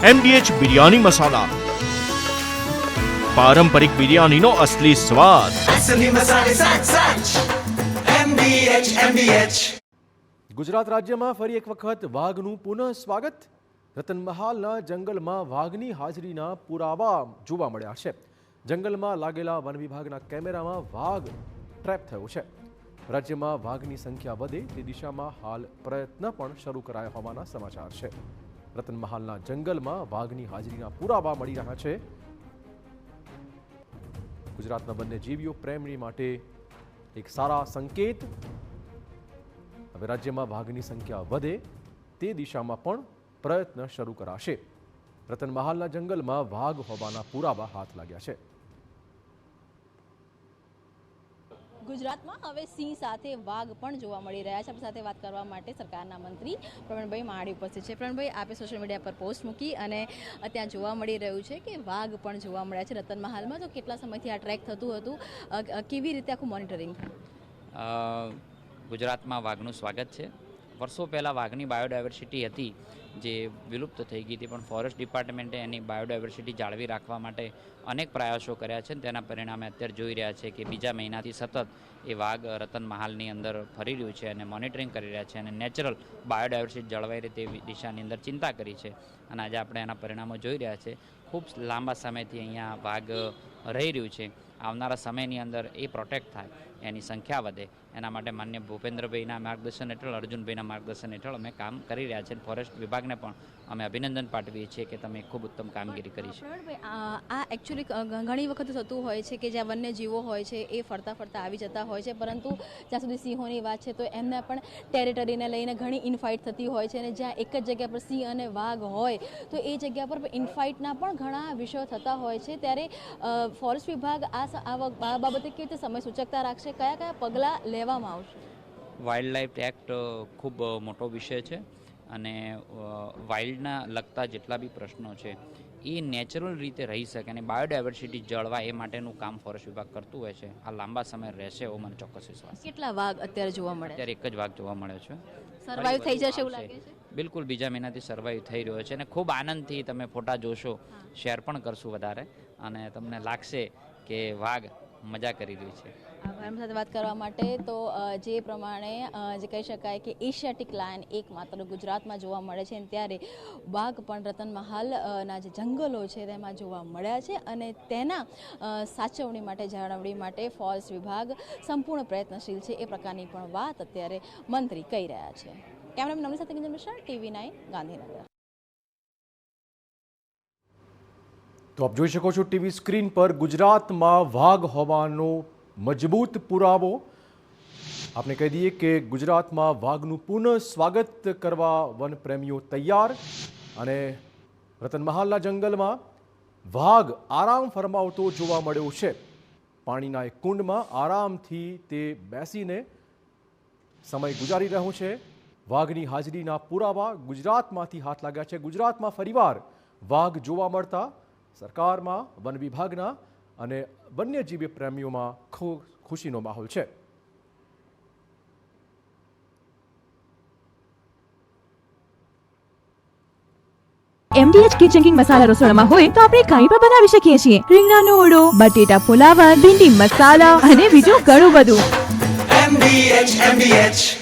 MDH biryani મસાલા, પારંપરિક બિરયાનીનો અસલી સ્વાદ. असली मसाले साच साच MDH. ગુજરાત રાજ્યમાં ફરી એક વખત વાઘનું પુનઃ સ્વાગત. રતનમહાલના જંગલમાં વાઘની હાજરીના પુરાવા જોવા મળ્યા છે. જંગલમાં લાગેલા વન વિભાગના કેમેરામાં વાઘ ટ્રેપ થયો છે. રાજ્યમાં વાઘની સંખ્યા વધે તે દિશામાં હાલ પ્રયત્ન પણ શરૂ કરાયા હોવાના સમાચાર છે. રતનમહાલના જંગલમાં વાઘની હાજરીના પુરાવા મળી રહ્યા છે. ગુજરાતના બંને જીવીઓ પ્રેમી માટે એક સારા સંકેત. હવે રાજ્યમાં વાઘની સંખ્યા વધે તે દિશામાં પણ પ્રયત્ન શરૂ કરાશે. રતનમહાલના જંગલમાં વાઘ હોવાના પુરાવા હાથ લાગ્યા છે. ગુજરાતમાં હવે સિંહ સાથે વાઘ પણ જોવા મળી રહ્યા છે. આપણી સાથે વાત કરવા માટે સરકારના મંત્રી પ્રવીણભાઈ માળી ઉપસ્થિત છે. પ્રવીણભાઈ, આપે સોશિયલ મીડિયા પર પોસ્ટ મૂકી અને ત્યાં જોવા મળી રહ્યું છે કે વાઘ પણ જોવા મળ્યા છે રતનમહાલમાં. તો કેટલા સમયથી આ ટ્રેક થતું હતું, કેવી રીતે આખું મોનિટરિંગ? ગુજરાતમાં વાઘનું સ્વાગત છે. વર્ષો પહેલાં વાઘની બાયોડાયવર્સિટી હતી જે વિલુપ્ત થઈ ગઈ હતી, પણ ફોરેસ્ટ ડિપાર્ટમેન્ટે એની બાયોડાયવર્સિટી જાળવી રાખવા માટે અનેક પ્રયાસો કર્યા છે. તેના પરિણામે અત્યારે જોઈ રહ્યા છે કે બીજા મહિનાથી સતત એ વાઘ રતનમહાલની અંદર ફરી રહ્યું છે અને મોનિટરિંગ કરી રહ્યા છે અને નેચરલ બાયોડાયવર્સિટી જળવાઈ રહે તે દિશાની અંદર ચિંતા કરી છે. અને આજે આપણે એના પરિણામો જોઈ રહ્યા છે. ખૂબ લાંબા સમયથી અહીંયા વાઘ રહી રહ્યું છે. આવનારા સમયની અંદર એ પ્રોટેક્ટ થાય, એની સંખ્યા વધે, એના માટે માન્ય ભૂપેન્દ્રભાઈના માર્ગદર્શન હેઠળ, અર્જુનભાઈના માર્ગદર્શન હેઠળ અમે કામ કરી રહ્યા છીએ. ફોરેસ્ટ વિભાગને પણ અમે અભિનંદન પાઠવીએ છીએ કે તમે ખૂબ ઉત્તમ કામગીરી કરી છે. આ એકચ્યુઅલી ઘણી વખત થતું હોય છે કે જ્યાં વન્યજીવો હોય છે એ ફરતા ફરતા આવી જતા હોય છે, પરંતુ જ્યાં સુધી સિંહોની વાત છે તો એમને પણ ટેરિટરીને લઈને ઘણી ઇનફાઇટ થતી હોય છે. અને જ્યાં એક જ જગ્યા પર સિંહ અને વાઘ હોય તો એ જગ્યા પર ઇનફાઇટના પણ ઘણા વિષયો થતા હોય છે. ત્યારે ફોરેસ્ટ વિભાગ આ બાબતે કેવી રીતે સમય સૂચકતા રાખશે, કયા કયા પગલાં લેવામાં આવશે? વાઇલ્ડ લાઈફ એક્ટ ખૂબ મોટો વિષય છે અને વાઇલ્ડના લગતા જેટલા બી પ્રશ્નો છે એ નેચરલ રીતે રહી શકે અને બાયોડાયવર્સિટી જળવાય એ માટેનું કામ ફોરેસ્ટ વિભાગ કરતું હોય છે. આ લાંબા સમય રહેશે એવો મને ચોક્કસ વિશ્વાસ. કેટલા વાઘ અત્યારે જોવા મળે? અત્યારે એક જ વાઘ જોવા મળે છે. સર્વાઈવ થઈ જશે એવું લાગે છે? બિલકુલ, બીજા મહિનાથી સર્વાઈવ થઈ રહ્યો છે અને ખૂબ આનંદથી તમે ફોટા જોશો, શેર પણ કરશું વધારે અને તમને લાગશે કે વાઘ મજા કરી રહ્યું છે. એમની સાથે વાત કરવા માટે તો જે પ્રમાણે જે કહી શકાય કે એશિયાટિક લાયન એકમાત્ર ગુજરાતમાં જોવા મળે છે, ત્યારે વાઘ પણ રતનમહાલના જે જંગલો છે તેમાં જોવા મળ્યા છે અને તેના સાચવણી માટે, જાળવણી માટે ફોરેસ્ટ વિભાગ સંપૂર્ણ પ્રયત્નશીલ છે. એ પ્રકારની પણ વાત અત્યારે મંત્રી કહી રહ્યા છે. કેમેરામેન નમની સાથે કિંજલ મિશ્રા, TV9 ગાંધીનગર. તો આપ જોઈ શકો છો ટીવી સ્ક્રીન પર ગુજરાતમાં વાઘ હોવાનો મજબૂત પુરાવો. આપને કહી દઈએ કે ગુજરાતમાં વાઘનું પુનઃ સ્વાગત કરવા વન પ્રેમીઓ તૈયાર. અને રતનમહાલના જંગલમાં વાઘ આરામ ફરમાવતો જોવા મળ્યો છે. પાણીના એક કુંડમાં આરામથી તે બેસીને સમય ગુજારી રહ્યો છે. વાઘની હાજરીના પુરાવા ગુજરાતમાંથી હાથ લાગ્યા છે. ગુજરાતમાં ફરીવાર વાઘ જોવા મળતા સરકારમાં, વન વિભાગના અને વન્યજીવી પ્રેમીઓમાં ખુશીનો માહોલ છે. MDH કિચન કિંગ મસાલા રસોડામાં હોય તો આપણે કંઈ પણ બનાવી શકીએ છીએ. રીંગણાનો ઓળો, બટેટા ફુલાવર, ભીંડી મસાલા અને બીજું ઘણું બધું. MDH